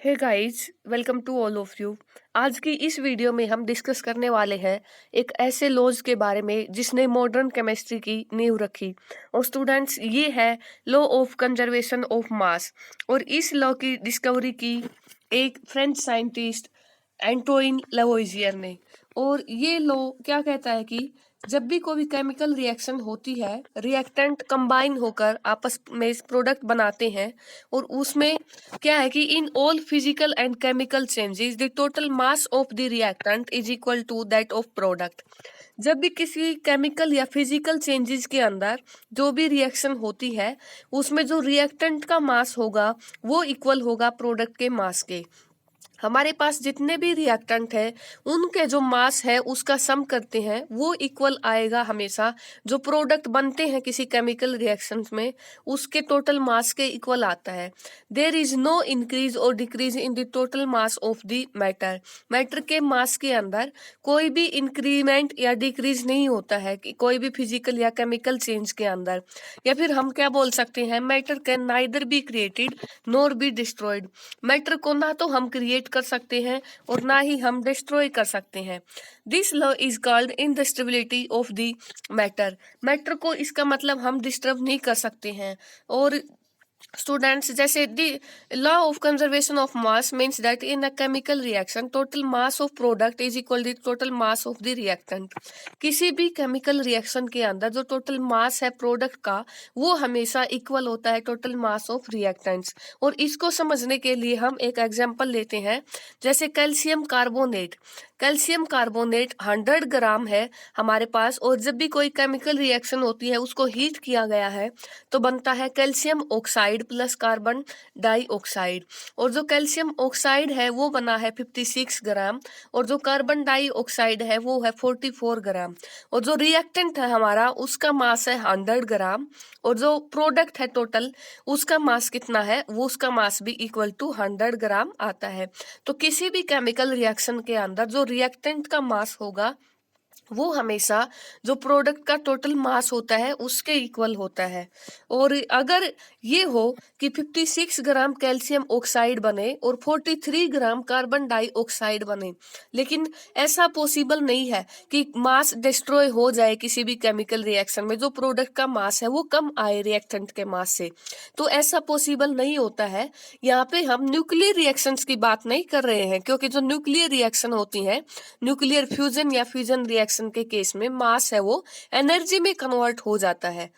Hey guys, welcome to all of you. आज की इस वीडियो में हम डिस्कस करने वाले हैं एक ऐसे लॉज के बारे में जिसने मॉडर्न केमिस्ट्री की नींव रखी। और स्टूडेंट्स, ये है law of conservation of mass. और इस लॉ की डिस्कवरी की एक फ्रेंच साइंटिस्ट एंटोइन लवोइजियर ने। और ये लॉ क्या कहता है कि जब भी कोई केमिकल रिएक्शन होती है, रिएक्टेंट कंबाइन होकर आपस में प्रोडक्ट बनाते हैं। और उसमें क्या है कि in all physical and chemical changes the total mass of the reactant is equal to that of product. जब भी किसी केमिकल या फिजिकल चेंजेस के अंदर जो भी रिएक्शन होती है, उसमें जो रिएक्टेंट का मास होगा वो इक्वल होगा प्रोडक्ट के मास के। हमारे पास जितने भी रिएक्टेंट है उनके जो मास है उसका सम करते हैं वो इक्वल आएगा हमेशा। जो प्रोडक्ट बनते हैं किसी केमिकल रिएक्शंस में उसके टोटल मास के इक्वल आता है। देयर इज नो इंक्रीज और decrease in the total mass of the matter. Matter के मास के अंदर कोई भी इंक्रीमेंट या डिक्रीज नहीं होता है कि कोई भी फिजिकल या केमिकल चेंज के अंदर। या फिर हम क्या बोल सकते हैं, matter can neither be created nor be destroyed. Matter को ना तो हम क्रिएट कर सकते हैं और ना ही हम डिस्ट्रॉय कर सकते हैं। This law is called indestructibility of the matter. Matter को इसका मतलब हम डिस्टर्ब नहीं कर सकते हैं। और स्टूडेंट्स, जैसे the law of conservation of mass means that in a chemical reaction total mass of product is equal to total mass of the reactant. किसी भी केमिकल रिएक्शन के अंदर जो टोटल मास है प्रोडक्ट का वो हमेशा इक्वल होता है टोटल मास ऑफ रिएक्टेंट्स। और इसको समझने के लिए हम एक एग्जांपल लेते हैं, जैसे कैल्शियम कार्बोनेट। कैल्शियम कार्बोनेट 100 ग्राम है हमारे पास, और जब भी कोई केमिकल रिएक्शन होती है उसको हीट किया गया है तो बनता है calcium oxide plus carbon dioxide. और जो कैल्शियम ऑक्साइड है वो बना है 56 ग्राम, और जो कार्बन डाइऑक्साइड है वो है 44 ग्राम। और जो रिएक्टेंट है हमारा उसका मास है 100 ग्राम, और जो प्रोडक्ट है टोटल उसका मास कितना है, वो उसका मास भी इक्वल टू 100 ग्राम आता है। तो किसी भी केमिकल रिएक्शन के अंदर जो रिएक्टेंट का मास होगा वो हमेशा जो प्रोडक्ट का टोटल मास होता है उसके इक्वल होता है। और अगर ये हो कि 56 ग्राम कैल्शियम ऑक्साइड बने और 43 ग्राम कार्बन डाइऑक्साइड बने, लेकिन ऐसा पॉसिबल नहीं है कि मास डिस्ट्रॉय हो जाए किसी भी केमिकल रिएक्शन में, जो प्रोडक्ट का मास है वो कम आए रिएक्टेंट के मास से। तो ऐसा पॉसिबल नहीं होता है। यहाँ पे हम न्यूक्लियर रिएक्शंस की बात नहीं कर रहे हैं, क्योंकि जो न्यूक्लियर रिएक्शन होती है, न्यूक्लियर फ्यूजन या फ्यूजन रिएक्शन के केस में मास है वो एनर्जी में कन्वर्ट हो जाता है।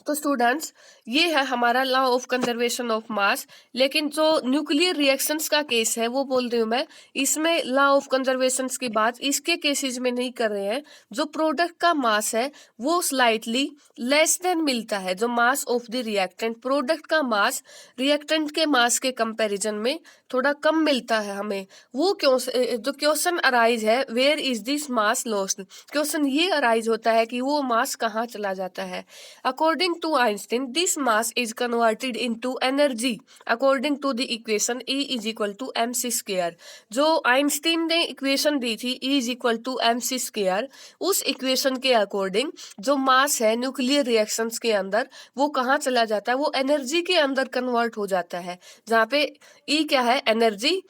तो स्टूडेंट्स, ये है हमारा लॉ ऑफ कंजर्वेशन ऑफ मास। लेकिन जो न्यूक्लियर रिएक्शंस का केस है वो बोल रही हूँ मैं, इसमें लॉ ऑफ कंजर्वेशन की बात इसके केसेस में नहीं कर रहे हैं। जो प्रोडक्ट का मास है वो स्लाइटली लेस देन मिलता है। जो मास ऑफ द रिएक्टेंट, प्रोडक्ट का मास रिएक्टेंट के मास के कंपैरिजन में थोड़ा कम मिलता है हमें। वो क्यों जो क्वेश्चन अराइज है, where is this mass lost. Question ये अराइज होता है कि वो मास कहाँ चला जाता है। According to Einstein, this mass is converted into energy according to the equation E is equal to mc square। जो आइंस्टीन ने इक्वेशन दी थी E is equal to mc square, उस इक्वेशन के अकॉर्डिंग जो मास है न्यूक्लियर रिएक्शंस के अंदर वो कहाँ चला जाता है, वो एनर्जी के अंदर कन्वर्ट हो जाता है। जहाँ पे E क्या है, energy,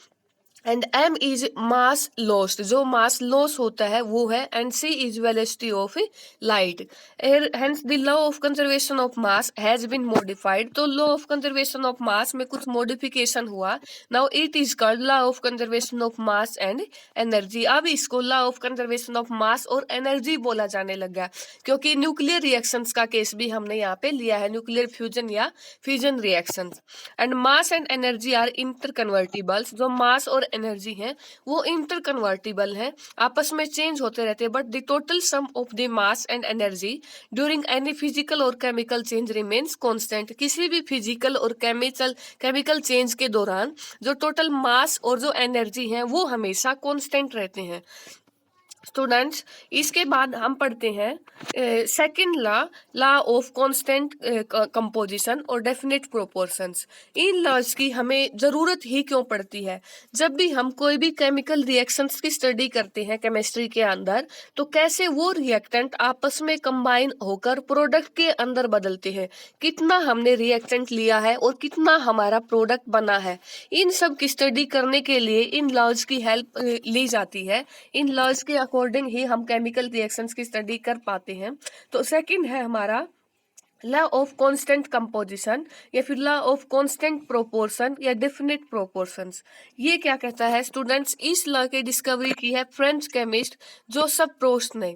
and m is mass lost. जो मास लॉस होता है वो है, and c is velocity of light. Hence the law of conservation of mass has been modified. तो law of conservation of mass में कुछ मॉडिफिकेशन हुआ। Now it is called law of conservation of mass and energy. अब इसको law of conservation of mass और energy बोला जाने लगा, क्योंकि न्यूक्लियर रिएक्शंस का केस भी हमने यहाँ पे लिया है, न्यूक्लियर फ्यूजन या fusion reactions. And mass and energy are interconvertibles. जो मास और एनर्जी है वो इंटर कन्वर्टिबल है, आपस में चेंज होते रहते हैं। But the total sum of the mass and energy during any physical और केमिकल चेंज रिमेन्स कांस्टेंट। किसी भी फिजिकल और केमिकल चेंज के दौरान जो टोटल मास और जो एनर्जी है वो हमेशा कांस्टेंट रहते हैं। स्टूडेंट्स, इसके बाद हम पढ़ते हैं second law, law of constant composition और डेफिनेट प्रोपोर्शंस। इन लॉज की हमें ज़रूरत ही क्यों पड़ती है? जब भी हम कोई भी केमिकल रिएक्शंस की स्टडी करते हैं केमिस्ट्री के अंदर, तो कैसे वो रिएक्टेंट आपस में कंबाइन होकर प्रोडक्ट के अंदर बदलते हैं, कितना हमने रिएक्टेंट लिया है और कितना हमारा प्रोडक्ट बना है, इन सब की स्टडी करने के लिए इन लॉज की हेल्प ली जाती है। इन लॉज के अकॉर्डिंग ही हम केमिकल रिएक्शंस की स्टडी कर पाते हैं। तो सेकंड है हमारा लॉ ऑफ कांस्टेंट कंपोजिशन या फिर लॉ ऑफ कांस्टेंट प्रोपोर्शन या डेफिनेट प्रोपोर्शंस। ये क्या कहता है स्टूडेंट्स? इस लॉ की डिस्कवरी की है फ्रेंच केमिस्ट जोसेफ प्रोस्ट ने।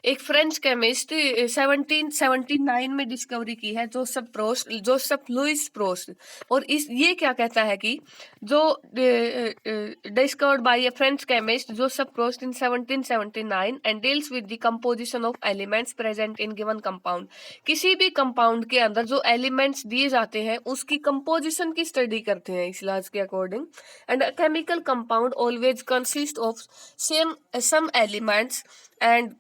एक फ्रेंच केमिस्ट 1779 में डिस्कवरी की है जोसेफ लुइस प्रोस्ट। और इस ये क्या कहता है कि जो discovered by a French chemist Joseph Proust in 1779 and deals with the composition of elements present in given compound. किसी भी कंपाउंड के अंदर जो एलिमेंट्स दिए जाते हैं उसकी कंपोजिशन की स्टडी करते हैं इस लॉज के according. And chemical compound always consist of some elements and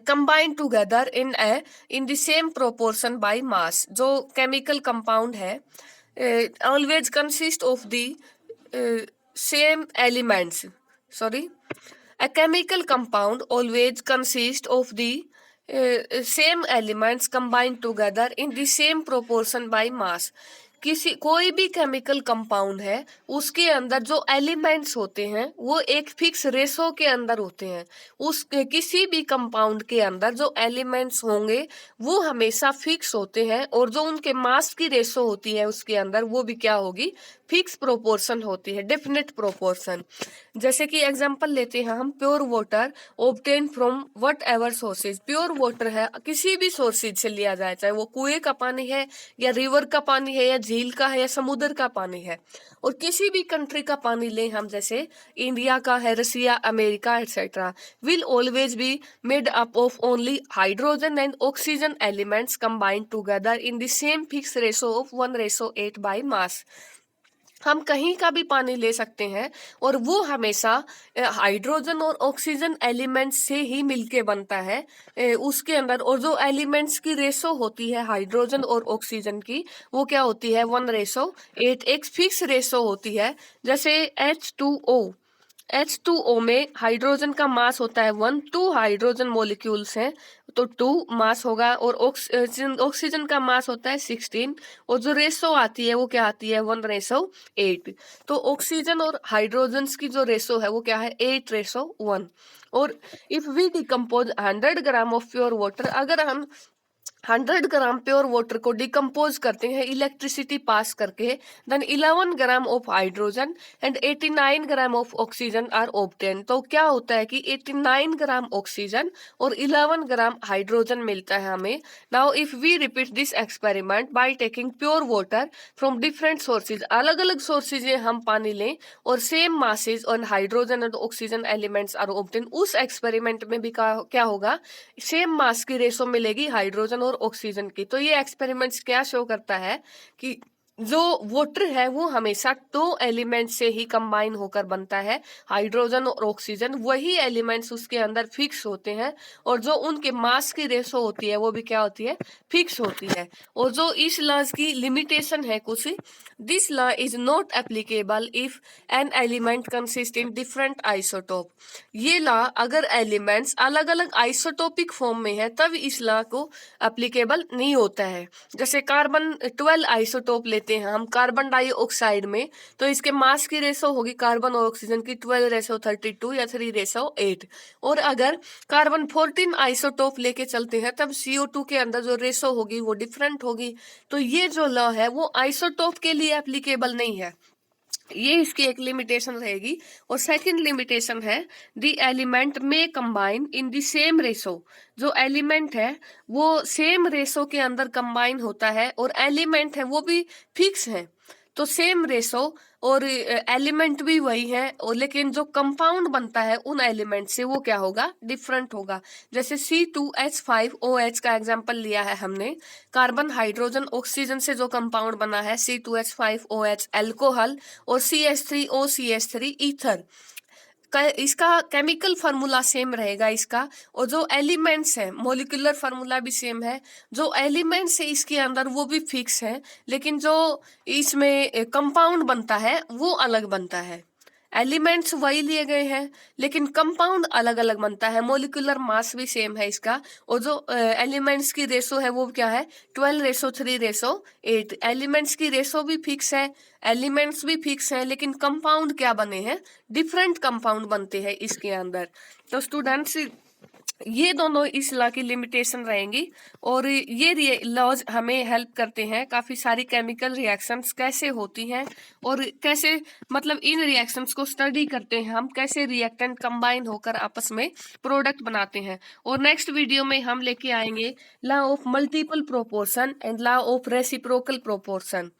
combined together in the same proportion by mass। जो केमिकल कंपाउंड है always consist of the same elements, sorry, a chemical compound always consists of the same elements combined together in the same proportion by mass। कोई भी chemical compound है उसके अंदर जो elements होते हैं वो एक फिक्स रेशो के अंदर होते हैं। किसी भी कंपाउंड के अंदर जो एलिमेंट्स होंगे वो हमेशा फिक्स होते हैं और जो उनके मास की रेशो होती है उसके अंदर वो भी क्या होगी? फिक्स प्रोपोर्शन होती है, डेफिनेट प्रोपोर्शन। जैसे कि एग्जांपल लेते हैं हम, pure water obtain from what ever sources. Pure water है किसी भी सोर्सेज से लिया जाए, चाहे वो कुएं का पानी है या रिवर का पानी है या झील का है या समुद्र का पानी है। और किसी भी कंट्री का पानी लें हम, जैसे इंडिया का है, Russia, America etcetera, will always be made up of only hydrogen and oxygen elements combined together in the same fix ratio of 1:8 by mass. हम कहीं का भी पानी ले सकते हैं और वो हमेशा हाइड्रोजन और ऑक्सीजन एलिमेंट्स से ही मिलके बनता है उसके अंदर। और जो एलिमेंट्स की रेशो होती है हाइड्रोजन और ऑक्सीजन की, वो क्या होती है? 1:8। एक फिक्स रेशो होती है। जैसे H2O में हाइड्रोजन का मास होता है 1, 2 हाइड्रोजन मॉलिक्यूल्स हैं तो 2 मास होगा, और ऑक्सीजन का मास होता है 16, और जो रेशो आती है वो क्या आती है? 1:8। तो ऑक्सीजन और हाइड्रोजन की जो रेशो है वो क्या है? 8:1। और if we decompose 100 gram of pure water, अगर हम 100 ग्राम प्योर वाटर को डिकम्पोज करते हैं इलेक्ट्रिसिटी पास करके, then 11 gram of hydrogen and 89 gram of oxygen are obtain. तो क्या होता है कि 89 ग्राम ऑक्सीजन और 11 ग्राम हाइड्रोजन मिलता है हमें। Now if we repeat this experiment by taking pure water from different sources, अलग अलग सोर्सेज से हम पानी लें और सेम मासेज और हाइड्रोजन और ऑक्सीजन एलिमेंट्स आर ऑब्टेन, उस एक्सपेरिमेंट में भी क्या होगा? सेम मास की रेशो मिलेगी हाइड्रोजन और ऑक्सीजन की। तो ये एक्सपेरिमेंट्स क्या शो करता है कि जो वाटर है वो हमेशा 2 एलिमेंट से ही कंबाइन होकर बनता है, हाइड्रोजन और ऑक्सीजन। वही एलिमेंट्स उसके अंदर फिक्स होते हैं और जो उनके मास की रेशो होती है वो भी क्या होती है? फिक्स होती है। और जो इस लॉ की लिमिटेशन है कुछ, this law is not applicable if an element consist in different isotope. ये लॉ अगर एलिमेंट्स अलग अलग आइसोटोपिक फॉर्म में है तब इस लॉ को एप्लीकेबल नहीं होता है। जैसे कार्बन 12 आइसोटोप लेते हैं हम कार्बन डाइऑक्साइड में, तो इसके मास की रेशो होगी कार्बन और ऑक्सीजन की 12:32 या 3:8। और अगर कार्बन 14 आइसोटोप लेके चलते हैं तब CO2 के अंदर जो रेशो होगी वो डिफरेंट होगी। तो ये जो लॉ है वो आइसोटोप के लिए एप्लीकेबल नहीं है, ये इसकी एक लिमिटेशन रहेगी। और सेकंड लिमिटेशन है द एलिमेंट में combine in the same ratio. जो एलिमेंट है वो सेम रेशो के अंदर कंबाइन होता है और एलिमेंट है वो भी फिक्स है, तो सेम रेशो और एलिमेंट भी वही है, और लेकिन जो कंपाउंड बनता है उन एलिमेंट से वो क्या होगा? डिफरेंट होगा। जैसे C2H5OH का एग्जांपल लिया है हमने, कार्बन हाइड्रोजन ऑक्सीजन से जो कंपाउंड बना है C2H5OH अल्कोहल, और CH3OCH3 ईथर। इसका केमिकल फार्मूला सेम रहेगा इसका, और जो एलिमेंट्स है मोलिकुलर फार्मूला भी सेम है, जो एलिमेंट्स है इसके अंदर वो भी फिक्स है, लेकिन जो इसमें कंपाउंड बनता है वो अलग बनता है। एलिमेंट्स वही लिए गए हैं लेकिन कंपाउंड अलग अलग बनता है। मोलिकुलर मास भी सेम है इसका, और जो एलिमेंट्स की रेशो है वो क्या है 12:3:8। एलिमेंट्स की रेशो भी फिक्स है, एलिमेंट्स भी फिक्स है, लेकिन कंपाउंड क्या बने हैं, डिफरेंट कंपाउंड बनते हैं इसके अंदर। तो स्टूडेंट्स ये दोनों इस लॉ की लिमिटेशन रहेंगी, और ये लॉज हमें हेल्प करते हैं काफी सारी केमिकल रिएक्शंस कैसे होती हैं, और कैसे मतलब इन रिएक्शंस को स्टडी करते हैं हम, कैसे रिएक्टेंट कंबाइन होकर आपस में प्रोडक्ट बनाते हैं। और नेक्स्ट वीडियो में हम लेके आएंगे law of multiple proportion and law of reciprocal proportion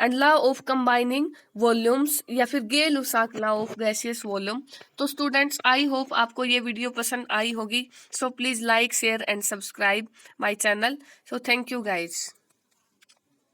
and law of combining volumes, या फिर गे-लुसाक लॉ ऑफ गैसियस वॉल्यूम। तो स्टूडेंट्स आई होप आपको ये वीडियो पसंद आई होगी। So please like share and subscribe my channel. So thank you guys.